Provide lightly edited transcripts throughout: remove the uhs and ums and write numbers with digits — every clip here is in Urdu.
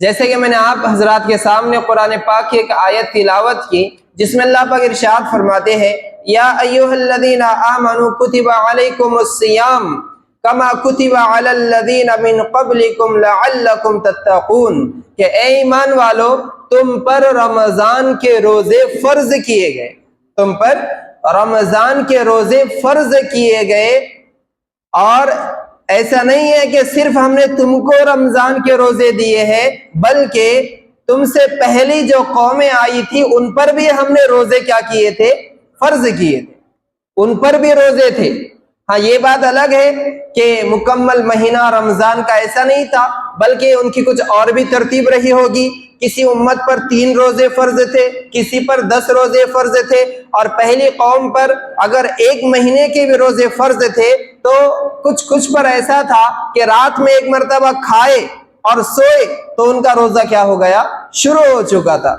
جیسے کہ میں نے آپ حضرات کے سامنے قرآن پاک کی ایک آیت تلاوت کی جس میں اللہ پاک ارشاد فرماتے ہیں یا ایھا الذین آمنوا کتب علیکم الصیام کما کتب علی الذین من قبلکم لعلکم تتقون، کہ اے ایمان والو تم پر رمضان کے روزے فرض کیے گئے، تم پر رمضان کے روزے فرض کیے گئے، اور ایسا نہیں ہے کہ صرف ہم نے تم کو رمضان کے روزے دیے ہیں، بلکہ تم سے پہلی جو قومیں آئی تھی ان پر بھی ہم نے روزے کیا کیے تھے؟ فرض کیے تھے، ان پر بھی روزے تھے۔ ہاں یہ بات الگ ہے کہ مکمل مہینہ رمضان کا ایسا نہیں تھا، بلکہ ان کی کچھ اور بھی ترتیب رہی ہوگی، کسی امت پر 3 روزے فرض تھے، کسی پر 10 روزے فرض تھے، اور پہلی قوم پر اگر 1 مہینے کے بھی روزے فرض تھے تو کچھ پر ایسا تھا کہ رات میں 1 مرتبہ کھائے اور سوئے تو ان کا روزہ کیا ہو گیا؟ شروع ہو چکا تھا۔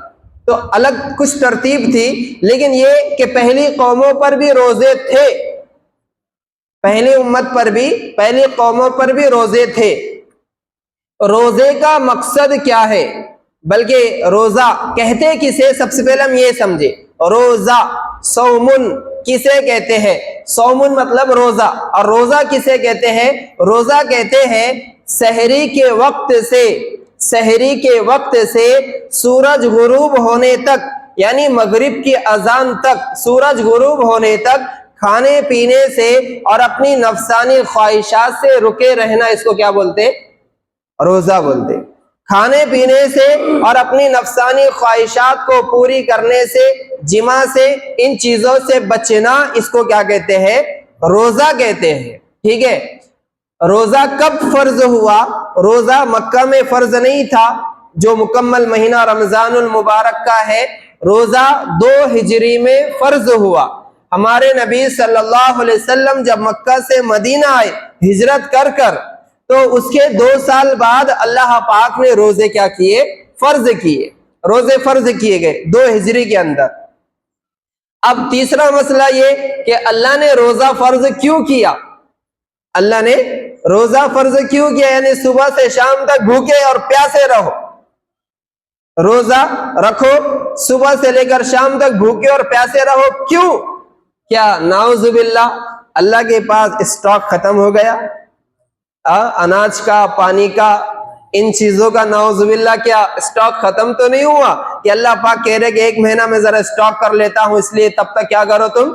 تو الگ کچھ ترتیب تھی، لیکن یہ کہ پہلی قوموں پر بھی روزے تھے، پہلی امت پر بھی، پہلی قوموں پر بھی روزے تھے۔ روزے کا مقصد کیا ہے؟ بلکہ روزہ کہتے کسے؟ سب سے پہلے ہم یہ سمجھے، روزہ صومن کسے کہتے ہیں؟ صومن مطلب روزہ، اور روزہ کسے کہتے ہیں؟ روزہ کہتے ہیں سحری کے وقت سے سورج غروب ہونے تک، یعنی مغرب کی اذان تک، سورج غروب ہونے تک کھانے پینے سے اور اپنی نفسانی خواہشات سے رکے رہنا، اس کو کیا بولتے؟ روزہ بولتے۔ کھانے پینے سے اور اپنی نفسانی خواہشات کو پوری کرنے سے، جماع سے، ان چیزوں سے بچنا، اس کو کیا کہتے ہیں؟ روزہ کہتے ہیں۔ ٹھیک ہے، روزہ کب فرض ہوا؟ روزہ مکہ میں فرض نہیں تھا جو مکمل مہینہ رمضان المبارک کا ہے، روزہ 2 ہجری میں فرض ہوا۔ ہمارے نبی صلی اللہ علیہ وسلم جب مکہ سے مدینہ آئے ہجرت کر تو اس کے 2 سال بعد اللہ پاک نے روزے کیا کیے؟ فرض کیے، روزے فرض کیے گئے 2 ہجری کے اندر۔ اب تیسرا مسئلہ یہ کہ اللہ نے روزہ فرض کیوں کیا؟ اللہ نے روزہ فرض کیوں کیا؟ یعنی صبح سے شام تک بھوکے اور پیاسے رہو، روزہ رکھو، صبح سے لے کر شام تک بھوکے اور پیاسے رہو، کیوں؟ کیا نعوذ باللہ اللہ کے پاس اسٹاک ختم ہو گیا؟ اناج کا، پانی کا، ان چیزوں کا نعوذ باللہ کیا اسٹاک ختم تو نہیں ہوا کہ اللہ پاک کہہ رہے کہ 1 مہینہ میں ذرا اسٹاک کر لیتا ہوں، اس لیے تب تک کیا کرو تم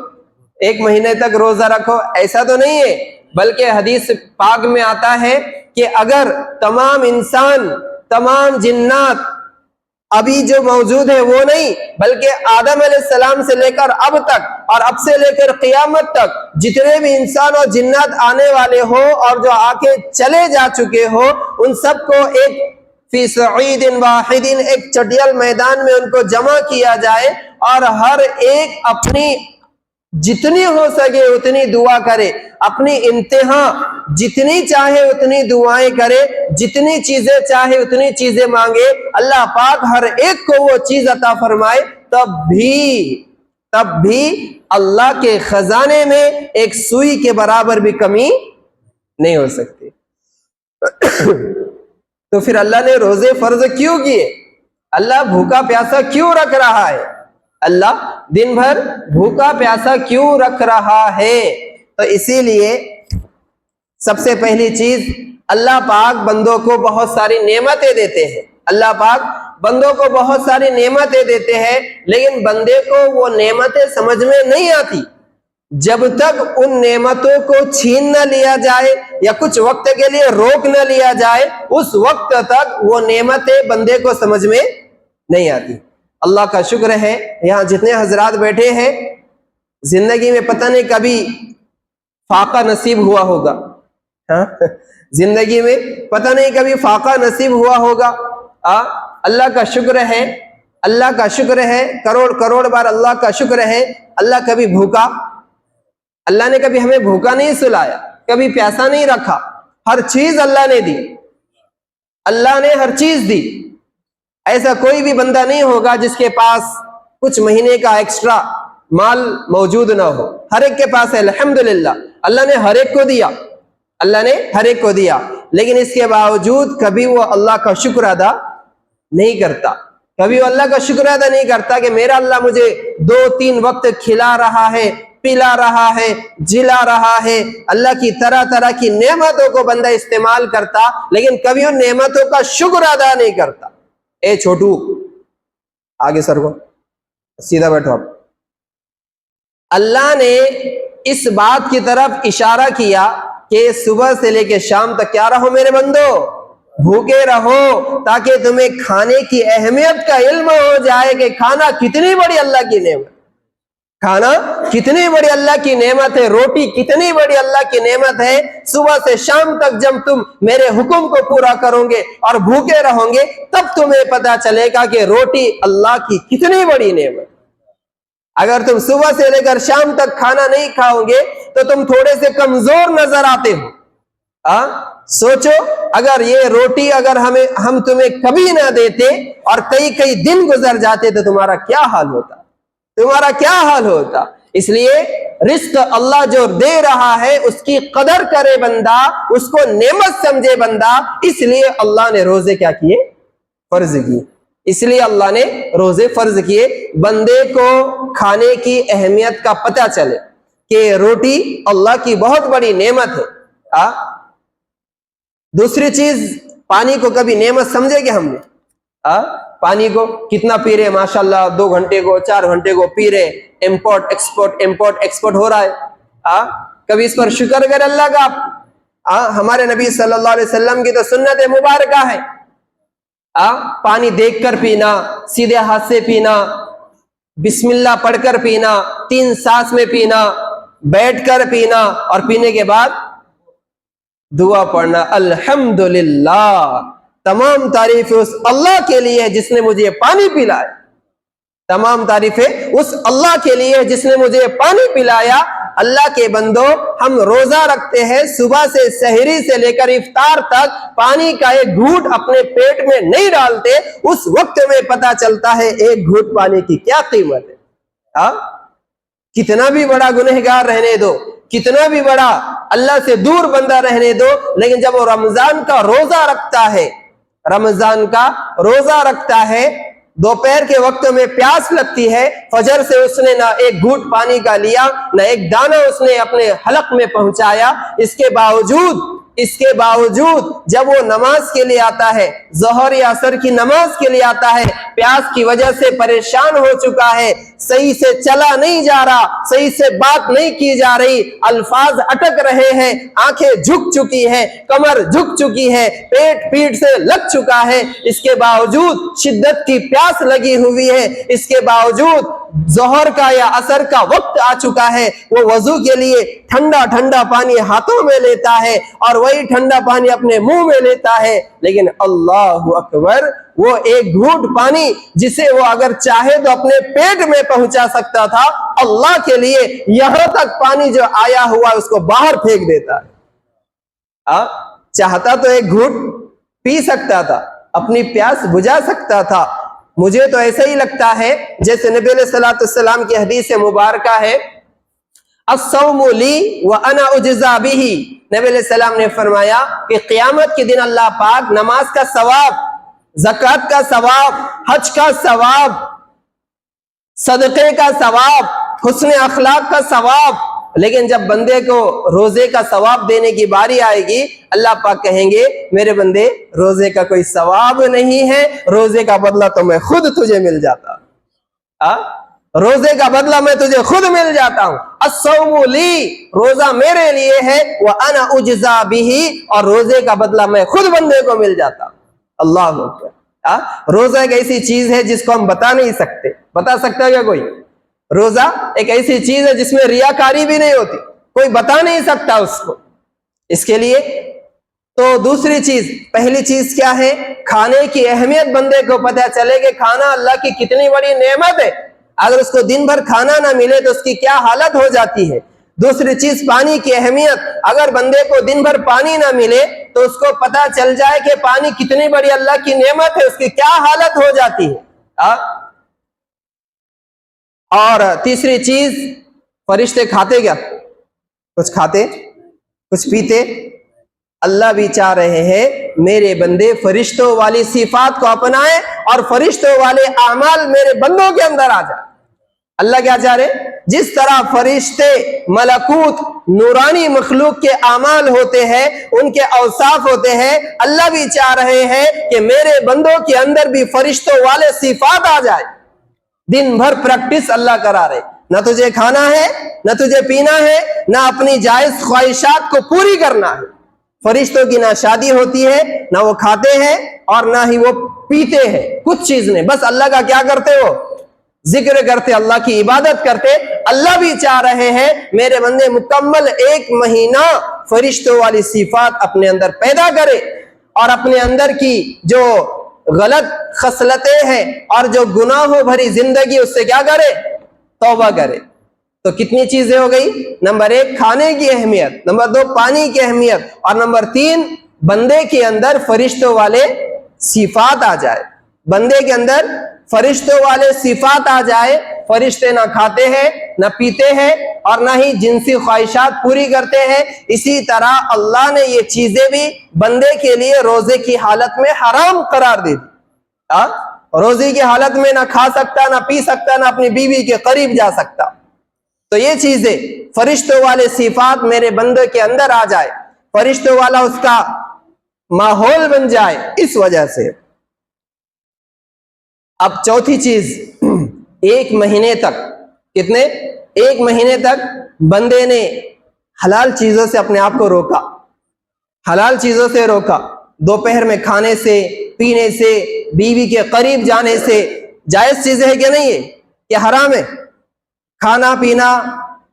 1 مہینے تک روزہ رکھو؟ ایسا تو نہیں ہے، بلکہ حدیث پاک میں آتا ہے کہ اگر تمام انسان، تمام جنات ابھی جو موجود ہے وہ نہیں، بلکہ آدم علیہ السلام سے لے کر اب تک اور اب سے لے کر قیامت تک جتنے بھی انسان اور جنات آنے والے ہو اور جو آ کے چلے جا چکے ہو، ان سب کو ایک فی صعید واحد، ایک چٹیل میدان میں ان کو جمع کیا جائے، اور ہر ایک اپنی جتنی ہو سکے اتنی دعا کرے، اپنی انتہا جتنی چاہے اتنی دعائیں کرے، جتنی چیزیں چاہے اتنی چیزیں مانگے، اللہ پاک ہر ایک کو وہ چیز عطا فرمائے، تب بھی اللہ کے خزانے میں ایک سوئی کے برابر بھی کمی نہیں ہو سکتی۔ تو پھر اللہ نے روزے فرض کیوں کیے؟ اللہ بھوکا پیاسا کیوں رکھ رہا ہے؟ اللہ دن بھر بھوکا پیاسا کیوں رکھ رہا ہے؟ تو اسی لیے سب سے پہلی چیز، اللہ پاک بندوں کو بہت ساری نعمتیں دیتے ہیں، اللہ پاک بندوں کو بہت ساری نعمتیں دیتے ہیں، لیکن بندے کو وہ نعمتیں سمجھ میں نہیں آتی جب تک ان نعمتوں کو چھین نہ لیا جائے یا کچھ وقت کے لیے روک نہ لیا جائے، اس وقت تک وہ نعمتیں بندے کو سمجھ میں نہیں آتی۔ اللہ کا شکر ہے یہاں جتنے حضرات بیٹھے ہیں، زندگی میں پتہ نہیں کبھی فاقہ نصیب ہوا ہوگا، زندگی میں پتہ نہیں کبھی فاقہ نصیب ہوا ہوگا۔ اللہ کا شکر ہے، اللہ کا شکر ہے، کروڑ بار اللہ کا شکر ہے، اللہ کبھی بھوکا، اللہ نے کبھی ہمیں بھوکا نہیں سلایا، کبھی پیاسا نہیں رکھا، ہر چیز اللہ نے دی، اللہ نے ہر چیز دی۔ ایسا کوئی بھی بندہ نہیں ہوگا جس کے پاس کچھ مہینے کا ایکسٹرا مال موجود نہ ہو، ہر ایک کے پاس ہے الحمدللہ، اللہ نے ہر ایک کو دیا، اللہ نے ہر ایک کو دیا، لیکن اس کے باوجود کبھی وہ اللہ کا شکر ادا نہیں کرتا. کبھی وہ اللہ کا شکر ادا نہیں کرتا کہ میرا اللہ مجھے 2-3 وقت کھلا رہا ہے، پلا رہا ہے، جلا رہا ہے. اللہ کی طرح طرح کی نعمتوں کو بندہ استعمال کرتا، لیکن کبھی ان نعمتوں کا شکر ادا نہیں کرتا. اے چھوٹو، آگے سر کو سیدھا بیٹھو. آپ اللہ نے اس بات کی طرف اشارہ کیا کہ صبح سے لے کے شام تک کیا رہو میرے بندو، بھوکے رہو، تاکہ تمہیں کھانے کی اہمیت کا علم ہو جائے کہ کھانا کتنی بڑی اللہ کی نعمت، کھانا کتنی بڑی اللہ کی نعمت ہے، روٹی کتنی بڑی اللہ کی نعمت ہے. صبح سے شام تک جب تم میرے حکم کو پورا کرو گے اور بھوکے رہو گے، تب تمہیں پتا چلے گا کہ روٹی اللہ کی کتنی بڑی نعمت. اگر تم صبح سے لے کر شام تک کھانا نہیں کھاؤ گے تو تم تھوڑے سے کمزور نظر آتے ہو. سوچو، اگر یہ روٹی اگر ہم تمہیں کبھی نہ دیتے اور کئی دن گزر جاتے تو تمہارا کیا حال ہوتا، تمہارا کیا حال ہوتا. اس لیے رزق اللہ جو دے رہا ہے اس کی قدر کرے بندہ، اس کو نعمت سمجھے بندہ. اس لیے اللہ نے روزے کیا کیے؟ فرض کیے. اس لیے اللہ نے روزے فرض کیے، بندے کو کھانے کی اہمیت کا پتہ چلے کہ روٹی اللہ کی بہت بڑی نعمت ہے. دوسری چیز، پانی کو کبھی نعمت سمجھے کہ ہم نے؟ پانی کو کتنا پی رہے، ماشاءاللہ 2 گھنٹے کو 4 گھنٹے کو پی رہے، امپورٹ ایکسپورٹ ہو رہا ہے. کبھی اس پر شکر کرے اللہ کا؟ ہمارے نبی صلی اللہ علیہ وسلم کی تو سنت مبارکہ ہے، پانی دیکھ کر پینا، سیدھے ہاتھ سے پینا، بسم اللہ پڑھ کر پینا، 3 سانس میں پینا، بیٹھ کر پینا، اور پینے کے بعد دعا پڑھنا، الحمدللہ، تمام تعریفیں اس اللہ کے لیے جس نے مجھے پانی پلایا، تمام تعریفیں اس اللہ کے لیے جس نے مجھے پانی پلایا. اللہ کے بندو، ہم روزہ رکھتے ہیں، صبح سے سحری سے لے کر افطار تک پانی کا ایک گھونٹ اپنے پیٹ میں نہیں ڈالتے، اس وقت میں پتا چلتا ہے ایک گھونٹ پانی کی کیا قیمت ہے. کتنا بھی بڑا گنہگار رہنے دو، کتنا بھی بڑا اللہ سے دور بندہ رہنے دو، لیکن جب وہ رمضان کا روزہ رکھتا ہے، رمضان کا روزہ رکھتا ہے، دوپہر کے وقت میں پیاس لگتی ہے، فجر سے اس نے نہ ایک گھونٹ پانی کا لیا، نہ ایک دانہ اس نے اپنے حلق میں پہنچایا. اس کے باوجود جب وہ نماز کے لیے آتا ہے، ظہر یا عصر کی نماز کے لیے آتا ہے، پیاس کی وجہ سے پریشان ہو چکا ہے، صحیح سے چلا نہیں جا رہا، صحیح سے بات نہیں کی جا رہی، الفاظ اٹک رہے ہیں، آنکھیں جھک چکی ہیں، کمر جھک چکی ہے، پیٹ سے لگ چکا ہے. اس کے باوجود شدت کی پیاس لگی ہوئی ہے، اس کے باوجود ظہر کا یا عصر کا وقت آ چکا ہے، وہ وضو کے لیے ٹھنڈا پانی ہاتھوں میں لیتا ہے اور وہی ٹھنڈا پانی اپنے منہ میں لیتا ہے. لیکن اللہ اکبر، وہ ایک گھونٹ پانی جسے وہ اگر چاہے تو اپنے پیٹ میں پہنچا سکتا تھا، اللہ کے لیے یہاں تک پانی جو آیا ہوا اس کو باہر پھینک دیتا ہے. چاہتا تو ایک گھونٹ پی سکتا تھا، اپنی پیاس بجھا سکتا تھا. مجھے تو ایسا ہی لگتا ہے جیسے نبی علیہ الصلوۃ والسلام کی حدیث مبارکہ ہے، الصوم لی وانا اجزا بہ. نبی علیہ السلام نے فرمایا کہ قیامت کے دن اللہ پاک نماز کا ثواب، زکوٰۃ کا ثواب، حج کا ثواب، صدقے کا ثواب، حسن اخلاق کا ثواب، لیکن جب بندے کو روزے کا ثواب دینے کی باری آئے گی، اللہ پاک کہیں گے میرے بندے روزے کا کوئی ثواب نہیں ہے، روزے کا بدلہ تو میں خود تجھے مل جاتا، روزے کا بدلہ میں تجھے خود مل جاتا ہوں. الصوم لی، روزہ میرے لیے ہے، وانا اجزا بہ، اور روزے کا بدلہ میں خود بندے کو مل جاتا ہوں. اللہ اکبر. روزہ ایک ایسی چیز ہے جس کو ہم بتا نہیں سکتے. بتا سکتا ہے کیا کوئی؟ روزہ ایک ایسی چیز ہے جس میں ریاکاری بھی نہیں ہوتی، کوئی بتا نہیں سکتا اس کو. اس کے لیے تو دوسری چیز، پہلی چیز کیا ہے؟ کھانے کی اہمیت بندے کو پتہ چلے کہ کھانا اللہ کی کتنی بڑی نعمت ہے. اگر اس کو دن بھر کھانا نہ ملے تو اس کی کیا حالت ہو جاتی ہے. دوسری چیز پانی کی اہمیت، اگر بندے کو دن بھر پانی نہ ملے تو اس کو پتہ چل جائے کہ پانی کتنی بڑی اللہ کی نعمت ہے، اس کی کیا حالت ہو جاتی ہے. اور تیسری چیز، فرشتے کھاتے کیا؟ کچھ کھاتے، کچھ پیتے. اللہ بھی چاہ رہے ہیں میرے بندے فرشتوں والی صفات کو اپنائیں اور فرشتوں والے اعمال میرے بندوں کے اندر آ جائیں۔ اللہ کیا چاہ رہے؟ جس طرح فرشتے ملکوت نورانی مخلوق کے اعمال ہوتے ہیں، ان کے اوصاف ہوتے ہیں، اللہ بھی چاہ رہے ہیں کہ میرے بندوں کے اندر بھی فرشتوں والے صفات آ جائے۔ دن بھر پریکٹس اللہ کرا رہے، نہ تجھے کھانا ہے، نہ تجھے پینا ہے، نہ اپنی جائز خواہشات کو پوری کرنا ہے۔ فرشتوں کی نہ شادی ہوتی ہے، نہ وہ کھاتے ہیں اور نہ ہی وہ پیتے ہیں، کچھ چیز نہیں، بس اللہ کا کیا کرتے ہو؟ ذکر کرتے، اللہ کی عبادت کرتے۔ اللہ بھی چاہ رہے ہیں میرے بندے مکمل 1 مہینہ فرشتوں والی صفات اپنے اندر پیدا کرے اور اپنے اندر کی جو غلط خصلتیں ہیں اور جو گناہوں بھری زندگی اس سے کیا کرے؟ توبہ کرے۔ تو کتنی چیزیں ہو گئی؟ نمبر 1 کھانے کی اہمیت، نمبر 2 پانی کی اہمیت، اور نمبر 3 بندے کے اندر فرشتوں والے صفات آ جائے۔ بندے کے اندر فرشتوں والے صفات آ جائے، فرشتے نہ کھاتے ہیں، نہ پیتے ہیں اور نہ ہی جنسی خواہشات پوری کرتے ہیں۔ اسی طرح اللہ نے یہ چیزیں بھی بندے کے لیے روزے کی حالت میں حرام قرار دی تھی۔ روزے کی حالت میں نہ کھا سکتا، نہ پی سکتا، نہ اپنی بیوی کے قریب جا سکتا۔ تو یہ چیزیں فرشتوں والے صفات میرے بندے کے اندر آ جائے، فرشتوں والا اس کا ماحول بن جائے، اس وجہ سے۔ اب چوتھی چیز، 1 مہینے تک، کتنے؟ 1 مہینے تک بندے نے حلال چیزوں سے اپنے آپ کو روکا، حلال چیزوں سے روکا، دوپہر میں کھانے سے، پینے سے، بیوی کے قریب جانے سے۔ جائز چیزیں ہیں کہ نہیں ہے؟ کہ حرام ہے؟ کھانا پینا،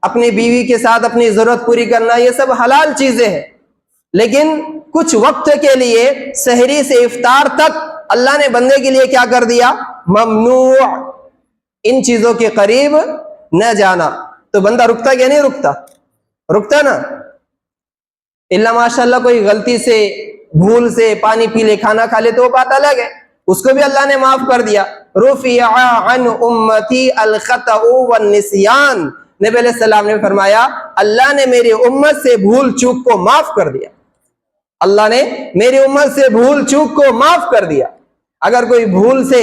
اپنی بیوی کے ساتھ اپنی ضرورت پوری کرنا، یہ سب حلال چیزیں ہیں، لیکن کچھ وقت کے لیے سحری سے افطار تک اللہ نے بندے کے لیے کیا کر دیا؟ ممنوع، ان چیزوں کے قریب نہ جانا۔ تو بندہ رکتا کہ نہیں رکتا؟ رکتا نا؟ اللہ ماشاء اللہ کوئی غلطی سے، بھول سے پانی پی لے، کھانا کھا لے تو وہ بات الگ ہے، اس کو بھی اللہ نے معاف کر دیا۔ رفع عن امتی الخطأ والنسیان، نبی علیہ السلام نے فرمایا اللہ نے میری امت سے بھول چوک کو معاف کر دیا، اللہ نے میری امت سے بھول چوک کو معاف کر دیا۔ اگر کوئی بھول سے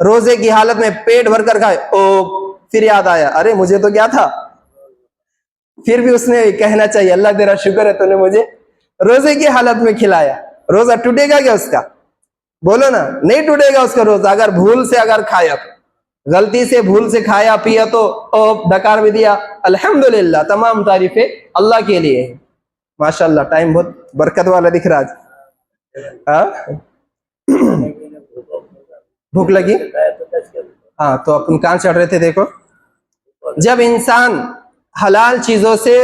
روزے کی حالت میں پیٹ بھر کر کھائے، پھر یاد آیا ارے مجھے تو کیا تھا، پھر بھی اس نے کہنا چاہیے اللہ تیرا شکر ہے تو نے مجھے روزے کی حالت میں کھلایا۔ روزہ ٹوٹے گا کیا اس کا؟ بولو نا، نہیں ٹوٹے گا اس کا روزہ، اگر بھول سے اگر کھایا تو، غلطی سے بھول سے کھایا پیا تو ڈکار بھی دیا، الحمدللہ، تمام تعریفیں اللہ کے لیے ہیں۔ ماشاءاللہ ٹائم بہت برکت والا دکھ رہا آج۔ بھوک لگی؟ ہاں تو اپن کہاں چڑھ رہے تھے؟ دیکھو، جب انسان حلال چیزوں سے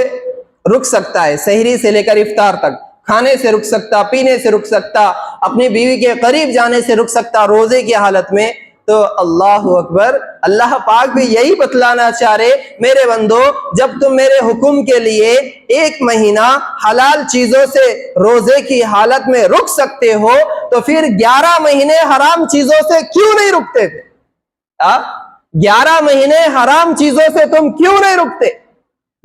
رک سکتا ہے، سحری سے لے کر افطار تک، کھانے سے رک سکتا، پینے سے رک سکتا، اپنی بیوی کے قریب جانے سے رک سکتا روزے کی حالت میں، تو اللہ اکبر، اللہ پاک بھی یہی بتلانا چاہ رہے میرے بندو، جب تم میرے حکم کے لیے 1 مہینہ حلال چیزوں سے روزے کی حالت میں رک سکتے ہو تو پھر 11 مہینے حرام چیزوں سے کیوں نہیں رکتے تھے؟ 11 مہینے حرام چیزوں سے تم کیوں نہیں رکتے؟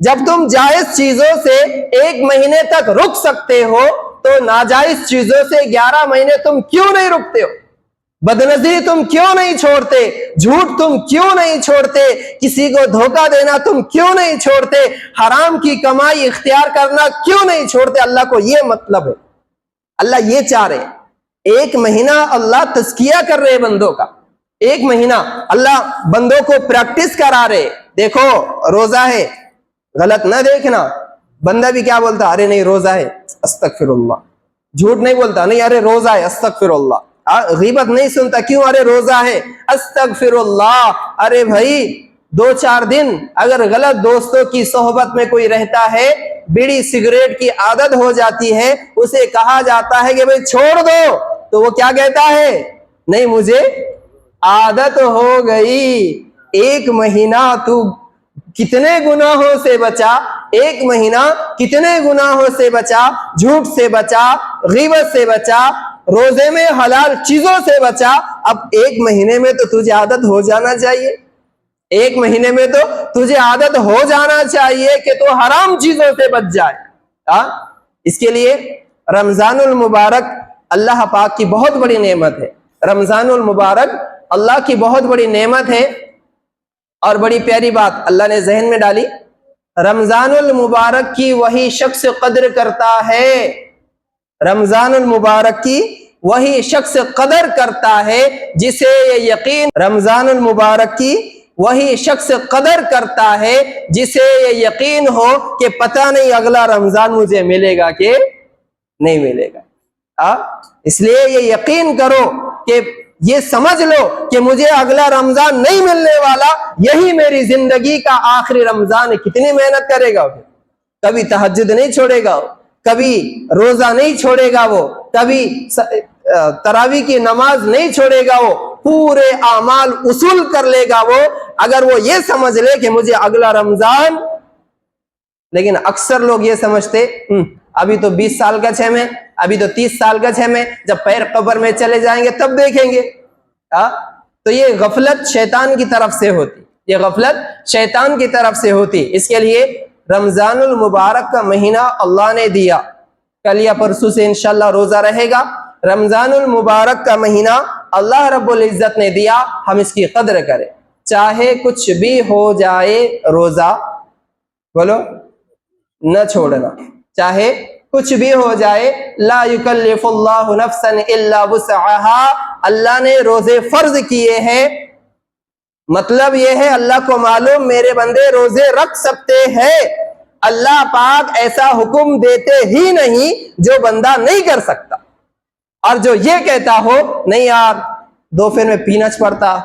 جب تم جائز چیزوں سے 1 مہینے تک رک سکتے ہو تو ناجائز چیزوں سے 11 مہینے تم کیوں نہیں رکتے ہو؟ بدنظری تم کیوں نہیں چھوڑتے؟ جھوٹ تم کیوں نہیں چھوڑتے؟ کسی کو دھوکہ دینا تم کیوں نہیں چھوڑتے؟ حرام کی کمائی اختیار کرنا کیوں نہیں چھوڑتے؟ اللہ کو یہ مطلب ہے، اللہ یہ چاہ رہے 1 مہینہ اللہ تزکیہ کر رہے بندوں کا، 1 مہینہ اللہ بندوں کو پریکٹس کرا رہے۔ دیکھو روزہ ہے، غلط نہ دیکھنا، بندہ بھی کیا بولتا؟ ارے نہیں روزہ ہے، استغفر اللہ، جھوٹ نہیں بولتا، نہیں ارے روزہ ہے، استغفر اللہ، غیبت نہیں سنتا، کیوں؟ ارے روزہ ہے، استغفر اللہ۔ ارے بھائی 2-4 دن اگر غلط دوستوں کی صحبت میں کوئی رہتا ہے، بیڑی سگریٹ کی عادت ہو جاتی ہے، اسے کہا جاتا ہے کہ بھائی چھوڑ دو، تو وہ کیا کہتا ہے؟ نہیں مجھے عادت ہو گئی۔ 1 مہینہ تو کتنے گناہوں سے بچا، 1 مہینہ کتنے گناہوں سے بچا، جھوٹ سے بچا، غیبت سے بچا، روزے میں حلال چیزوں سے بچا۔ اب 1 مہینے میں تو تجھے عادت ہو جانا چاہیے، 1 مہینے میں تو تجھے عادت ہو جانا چاہیے کہ تو حرام چیزوں سے بچ جائے۔ اس کے لیے رمضان المبارک اللہ پاک کی بہت بڑی نعمت ہے. رمضان المبارک اللہ کی بہت بڑی نعمت ہے. اور بڑی پیاری بات اللہ نے ذہن میں ڈالی, رمضان المبارک کی وہی شخص قدر کرتا ہے, رمضان المبارک کی وہی شخص قدر کرتا ہے جسے یہ یقین, رمضان المبارک کی وہی شخص قدر کرتا ہے جسے یہ یقین ہو کہ پتہ نہیں اگلا رمضان مجھے ملے گا کہ نہیں ملے گا. اس لیے یہ یقین کرو کہ یہ سمجھ لو کہ مجھے اگلا رمضان نہیں ملنے والا, یہی میری زندگی کا آخری رمضان ہے. کتنی محنت کرے گا, کبھی تہجد نہیں چھوڑے گا, کبھی روزہ نہیں چھوڑے گا, وہ کبھی تراویح کی نماز نہیں چھوڑے گا, وہ پورے اعمال اصول کر لے گا وہ, اگر وہ یہ سمجھ لے کہ مجھے اگلا رمضان. لیکن اکثر لوگ یہ سمجھتے ابھی تو 20 سال کا چھ میں, ابھی تو 30 سال کا چھ میں, جب پیر قبر میں چلے جائیں گے تب دیکھیں گے. تو یہ غفلت شیطان کی طرف سے ہوتی, یہ غفلت شیطان کی طرف سے ہوتی. اس کے لیے رمضان المبارک کا مہینہ اللہ نے دیا, کل یا پرسوں سے انشاءاللہ روزہ رہے گا. رمضان المبارک کا مہینہ اللہ رب العزت نے دیا, ہم اس کی قدر کریں. چاہے کچھ بھی ہو جائے روزہ بولو نہ چھوڑنا, چاہے کچھ بھی ہو جائے. لا یکلف اللہ نفسا الا وسعها, اللہ نے روزے فرض کیے ہیں. مطلب یہ ہے اللہ کو معلوم میرے بندے روزے رکھ سکتے ہیں, اللہ پاک ایسا حکم دیتے ہی نہیں جو بندہ نہیں کر سکتا. اور جو یہ کہتا ہو نہیں یار دوپہر میں پینا پڑتا,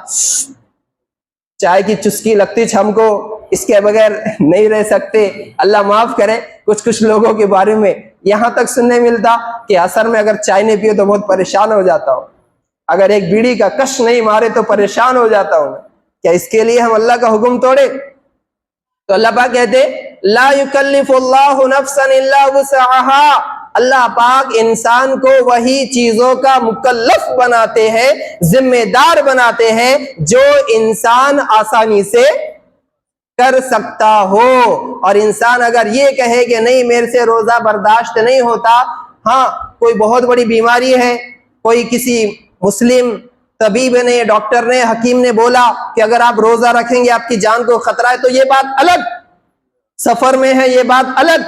چائے کی چسکی لگتی ہم کو, اس کے بغیر نہیں رہ سکتے. اللہ معاف کرے, کچھ لوگوں کے بارے میں یہاں تک سننے ملتا کہ عصر میں اگر چائے نہیں پیو تو بہت پریشان ہو جاتا ہوں, اگر ایک بیڑی کا کش نہیں مارے تو پریشان ہو جاتا ہوں. کیا اس کے لیے ہم اللہ کا حکم توڑے؟ تو اللہ پاک کہتے لا یکلف اللہ نفسا الا وسعها, اللہ پاک انسان کو وہی چیزوں کا مکلف بناتے ہیں, ذمہ دار بناتے ہیں جو انسان آسانی سے کر سکتا ہو. اور انسان اگر یہ کہے کہ نہیں میرے سے روزہ برداشت نہیں ہوتا, ہاں کوئی بہت بڑی بیماری ہے, کوئی کسی مسلم طبیب نے, ڈاکٹر نے, حکیم نے بولا کہ اگر آپ روزہ رکھیں گے آپ کی جان کو خطرہ ہے, تو یہ بات الگ, سفر میں ہے یہ بات الگ,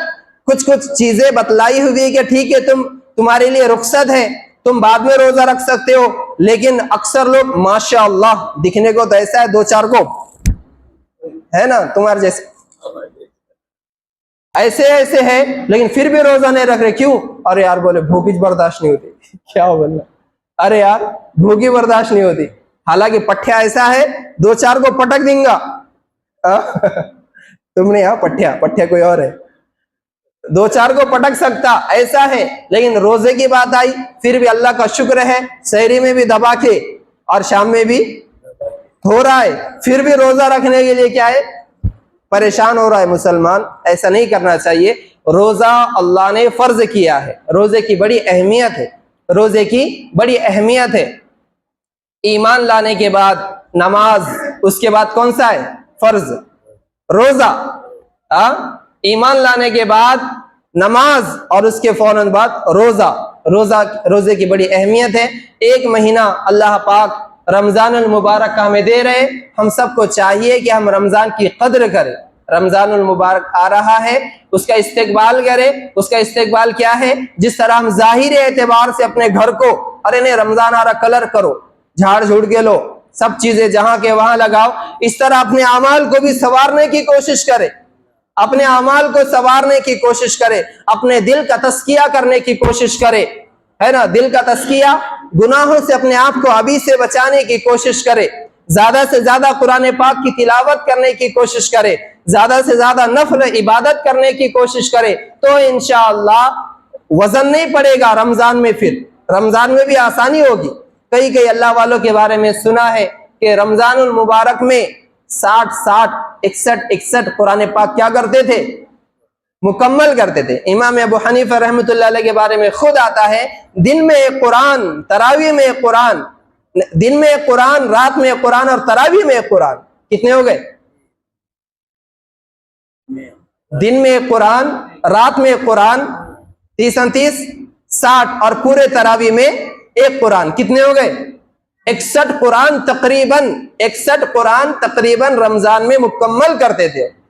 کچھ چیزیں بتلائی ہوئی کہ ٹھیک ہے تمہارے لیے رخصت ہے, تم بعد میں روزہ رکھ سکتے ہو. لیکن اکثر لوگ ماشاءاللہ دکھنے کو تو ایسا ہے, دو چار کو ہے نا تمہارے جیسے ایسے ہے, لیکن پھر بھی روزہ نہیں رکھ رہے. کیوں؟ ارے یار بولے بھوک برداشت نہیں ہوتی. کیا ہو بولنا, ارے یار بھوکی برداشت نہیں ہوتی. حالانکہ پٹھیا ایسا ہے دو چار کو پٹک دیں گا. تم نے یہاں پٹھیا کوئی اور ہے, دو چار کو پٹک سکتا ایسا ہے. لیکن روزے کی بات آئی, پھر بھی اللہ کا شکر ہے, سحری میں بھی دبا کے اور شام میں بھی ہو رہا ہے, پھر بھی روزہ رکھنے کے لیے کیا ہے پریشان ہو رہا ہے. مسلمان ایسا نہیں کرنا چاہیے. روزہ اللہ نے فرض کیا ہے, روزے کی بڑی اہمیت ہے, روزے کی بڑی اہمیت ہے. ایمان لانے کے بعد نماز, اس کے بعد کون سا ہے فرض؟ روزہ. ایمان لانے کے بعد نماز اور اس کے فوراً بعد روزہ. روزے کی بڑی اہمیت ہے. ایک مہینہ اللہ پاک رمضان المبارک کا ہمیں دے رہے, ہم سب کو چاہیے کہ ہم رمضان کی قدر کریں. رمضان المبارک آ رہا ہے, اس کا استقبال کرے. اس کا استقبال کیا ہے؟ جس طرح ہم ظاہری اعتبار سے اپنے گھر کو ارے نہیں رمضان آ رہا کلر کرو, جھاڑ جھوڑ کے لو, سب چیزیں جہاں کے وہاں لگاؤ, اس طرح اپنے اعمال کو بھی سنوارنے کی کوشش کرے. اپنے اعمال کو سنوارنے کی کوشش کرے, اپنے دل کا تزکیہ کرنے کی کوشش کرے, ہے نا, دل کا تزکیہ, گناہوں سے اپنے آپ کو ابھی سے بچانے کی کوشش کرے. زیادہ سے زیادہ قرآن پاک کی تلاوت کرنے کی کوشش کرے, زیادہ سے زیادہ نفل عبادت کرنے کی کوشش کرے, تو انشاءاللہ وزن نہیں پڑے گا رمضان میں. پھر رمضان میں بھی آسانی ہوگی. کئی اللہ والوں کے بارے میں سنا ہے کہ رمضان المبارک میں 61 قرآن پاک کیا کرتے تھے؟ مکمل کرتے تھے. امام ابو حنیفہ رحمۃ اللہ علیہ کے بارے میں خود آتا ہے دن میں ایک قرآن, تراویح میں ایک قرآن, دن میں ایک قرآن, رات میں ایک قرآن اور تراویح میں ایک قرآن. کتنے ہو گئے؟ دن میں ایک قرآن, رات میں ایک قرآن, 30 60 اور پورے تراویح میں ایک قرآن، کتنے ہو گئے؟ 61 قرآن تقریباً 61 قرآن تقریباً رمضان میں مکمل کرتے تھے۔